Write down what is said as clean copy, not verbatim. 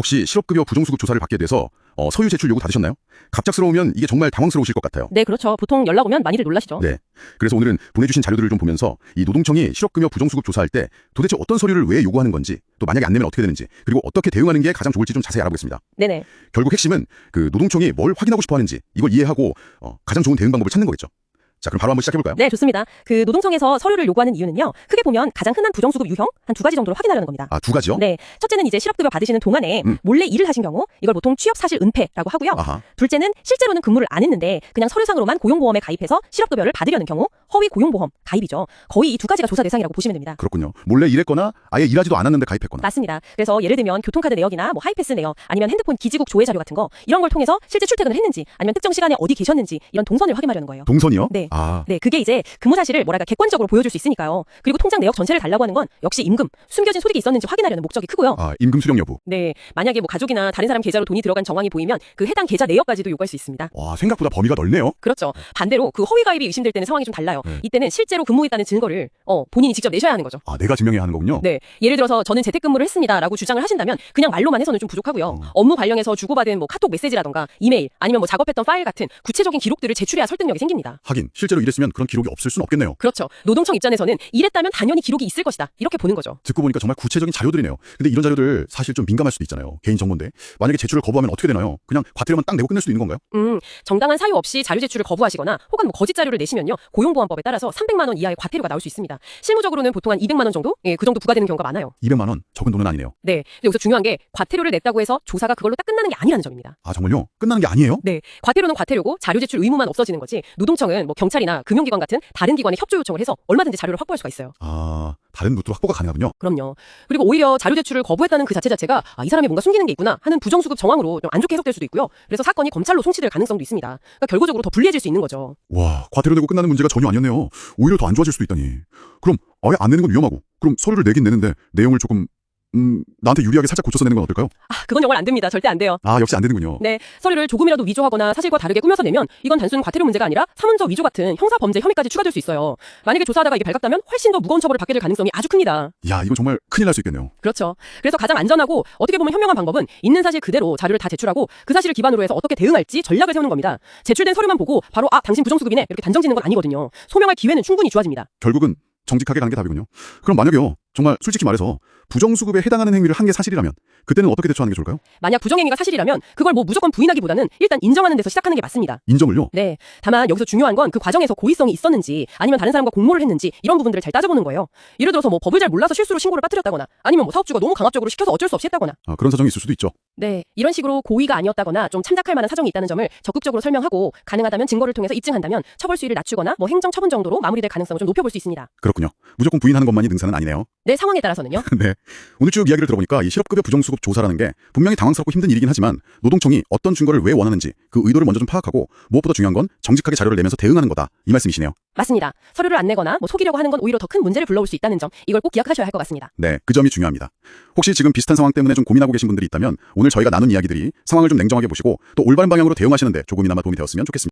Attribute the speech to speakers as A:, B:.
A: 혹시 실업급여 부정수급 조사를 받게 돼서 서류 제출 요구 받으셨나요? 갑작스러우면 이게 정말 당황스러우실 것 같아요.
B: 네, 그렇죠. 보통 연락 오면 많이들 놀라시죠.
A: 네. 그래서 오늘은 보내주신 자료들을 좀 보면서 이 노동청이 실업급여 부정수급 조사할 때 도대체 어떤 서류를 왜 요구하는 건지, 또 만약에 안 내면 어떻게 되는지, 그리고 어떻게 대응하는 게 가장 좋을지 좀 자세히 알아보겠습니다.
B: 네네.
A: 결국 핵심은 그 노동청이 뭘 확인하고 싶어 하는지 이걸 이해하고 가장 좋은 대응 방법을 찾는 거겠죠. 자, 그럼 바로 한번 시작해볼까요?
B: 네, 좋습니다. 그 노동청에서 서류를 요구하는 이유는요, 크게 보면 가장 흔한 부정수급 유형 한 2가지 정도를 확인하려는 겁니다.
A: 아, 2가지요?
B: 네, 첫째는 이제 실업급여 받으시는 동안에 몰래 일을 하신 경우, 이걸 보통 취업사실 은폐라고 하고요.
A: 아하.
B: 둘째는 실제로는 근무를 안 했는데 그냥 서류상으로만 고용보험에 가입해서 실업급여를 받으려는 경우, 허위 고용보험 가입이죠. 거의 이 2가지가 조사 대상이라고 보시면 됩니다.
A: 그렇군요. 몰래 일했거나 아예 일하지도 않았는데 가입했거나.
B: 맞습니다. 그래서 예를 들면 교통카드 내역이나 뭐 하이패스 내역, 아니면 핸드폰 기지국 조회 자료 같은 거, 이런 걸 통해서 실제 출퇴근을 했는지, 아니면 특정 시간에 어디 계셨는지, 이런 동선을 확인하려는 거예요.
A: 동선이요?
B: 네.
A: 아.
B: 네, 그게 이제 근무 사실을 뭐랄까 객관적으로 보여줄 수 있으니까요. 그리고 통장 내역 전체를 달라고 하는 건 역시 임금, 숨겨진 소득이 있었는지 확인하려는 목적이 크고요.
A: 아, 임금 수령 여부.
B: 네, 만약에 뭐 가족이나 다른 사람 계좌로 돈이 들어간 정황이 보이면 그 해당 계좌 내역까지도 요구할 수 있습니다.
A: 와, 생각보다 범위가 넓네요.
B: 그렇죠. 반대로 그 허위 가입이 의심될 때는 상황이 좀 달라요. 이때는 실제로 근무했다는 증거를 본인이 직접 내셔야 하는 거죠.
A: 아, 내가 증명해야 하는 거군요.
B: 네, 예를 들어서 저는 재택근무를 했습니다라고 주장을 하신다면 그냥 말로만 해서는 좀 부족하고요. 업무 관련해서 주고받은 뭐 카톡 메시지라던가 이메일, 아니면 뭐 작업했던 파일 같은 구체적인 기록들을 제출해야 설득력이 생깁니다.
A: 하긴 실제로 일했으면 그런 기록이 없을 순 없겠네요.
B: 그렇죠. 노동청 입장에서는 일했다면 당연히 기록이 있을 것이다, 이렇게 보는 거죠.
A: 듣고 보니까 정말 구체적인 자료들이네요. 근데 이런 자료들 사실 좀 민감할 수도 있잖아요. 개인 정보인데. 만약에 제출을 거부하면 어떻게 되나요? 그냥 과태료만 딱 내고 끝낼 수도 있는 건가요?
B: 정당한 사유 없이 자료 제출을 거부하시거나 혹은 뭐 거짓 자료를 내시면요, 고용보안법에 따라서 300만 원 이하의 과태료가 나올 수 있습니다. 실무적으로는 보통 한 200만 원 정도? 예, 그 정도 부과되는 경우가 많아요.
A: 200만 원? 적은 돈은 아니네요.
B: 네. 근데 여기서 중요한 게 과태료를 냈다고 해서 조사가 그걸로 딱 끝나는 게 아니라는 점입니다.
A: 아, 정말요? 끝나는 게 아니에요?
B: 네. 과태료는 과태료고 자료 제출 의무만 없어지는 거지, 노동청은 뭐 경찰이나 금융기관 같은 다른 기관에 협조 요청을 해서 얼마든지 자료를 확보할 수가 있어요.
A: 아, 다른 루트로 확보가 가능하군요.
B: 그럼요. 그리고 오히려 자료 제출을 거부했다는 그 자체 자체가 이 사람이 뭔가 숨기는 게 있구나 하는 부정수급 정황으로 좀 안 좋게 해석될 수도 있고요. 그래서 사건이 검찰로 송치될 가능성도 있습니다. 그러니까 결과적으로 더 불리해질 수 있는 거죠.
A: 와, 과태료 내고 끝나는 문제가 전혀 아니었네요. 오히려 더 안 좋아질 수도 있다니. 그럼 아예 안 내는 건 위험하고, 그럼 서류를 내긴 내는데 내용을 조금 나한테 유리하게 살짝 고쳐서 내는 건 어떨까요?
B: 그건 정말 안 됩니다. 절대 안 돼요.
A: 아, 역시 안 되는군요.
B: 네, 서류를 조금이라도 위조하거나 사실과 다르게 꾸며서 내면 이건 단순 과태료 문제가 아니라 사문서 위조 같은 형사 범죄 혐의까지 추가될 수 있어요. 만약에 조사하다가 이게 발각되면 훨씬 더 무거운 처벌을 받게 될 가능성이 아주 큽니다.
A: 야, 이거 정말 큰일 날 수 있겠네요.
B: 그렇죠. 그래서 가장 안전하고 어떻게 보면 현명한 방법은 있는 사실 그대로 자료를 다 제출하고 그 사실을 기반으로 해서 어떻게 대응할지 전략을 세우는 겁니다. 제출된 서류만 보고 바로 당신 부정수급이네, 이렇게 단정 짓는 건 아니거든요. 소명할 기회는 충분히 주어집니다.
A: 결국은 정직하게 가는 게 답이군요. 그럼 만약에요, 정말 솔직히 말해서 부정수급에 해당하는 행위를 한 게 사실이라면 그때는 어떻게 대처하는 게 좋을까요?
B: 만약 부정행위가 사실이라면 그걸 뭐 무조건 부인하기보다는 일단 인정하는 데서 시작하는 게 맞습니다.
A: 인정을요?
B: 네. 다만 여기서 중요한 건 그 과정에서 고의성이 있었는지, 아니면 다른 사람과 공모를 했는지, 이런 부분들을 잘 따져보는 거예요. 예를 들어서 뭐 법을 잘 몰라서 실수로 신고를 빠뜨렸다거나, 아니면 뭐 사업주가 너무 강압적으로 시켜서 어쩔 수 없이 했다거나.
A: 그런 사정이 있을 수도 있죠.
B: 네. 이런 식으로 고의가 아니었다거나 좀 참작할 만한 사정이 있다는 점을 적극적으로 설명하고, 가능하다면 증거를 통해서 입증한다면 처벌 수위를 낮추거나 뭐 행정 처분 정도로 마무리될 가능성을 좀 높여볼 수 있습니다.
A: 그렇군요. 무조건 부인하는 것만이 능사는 아니네요.
B: 네, 상황에 따라서는요.
A: 네. 오늘 쭉 이야기를 들어보니까 이 실업급여 부정수급 조사라는 게 분명히 당황스럽고 힘든 일이긴 하지만 노동청이 어떤 증거를 왜 원하는지 그 의도를 먼저 좀 파악하고, 무엇보다 중요한 건 정직하게 자료를 내면서 대응하는 거다, 이 말씀이시네요.
B: 맞습니다. 서류를 안 내거나 뭐 속이려고 하는 건 오히려 더 큰 문제를 불러올 수 있다는 점, 이걸 꼭 기억하셔야 할 것 같습니다.
A: 네, 그 점이 중요합니다. 혹시 지금 비슷한 상황 때문에 좀 고민하고 계신 분들이 있다면 오늘 저희가 나눈 이야기들이 상황을 좀 냉정하게 보시고 또 올바른 방향으로 대응하시는데 조금이나마 도움이 되었으면 좋겠습니다.